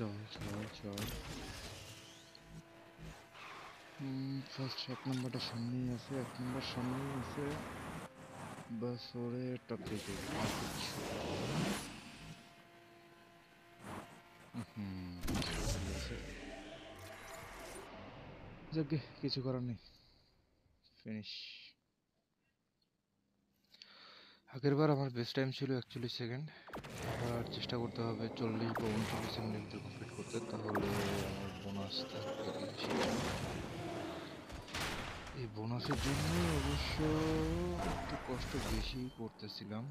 চল চল চল। ফার্স্ট 1 নম্বরটা সামনেই আছে, 1 নম্বর সামনেই আছে। বাস ওরে টপকে দিই আর কিচ্ছু। যাকে কিছু করার নেই, ফিনিশ। আগের বার আমার বেস্ট টাইম ছিল 41 সেকেন্ড, এবার চেষ্টা করতে হবে 40 বা 39 সেকেন্ডের ভিতরে কমপ্লিট করতে, তাহলে আমার বোনাস থাকবে সেখানে। এই বোনাসের জন্য অবশ্য একটু কষ্ট বেশি করতেছিলাম।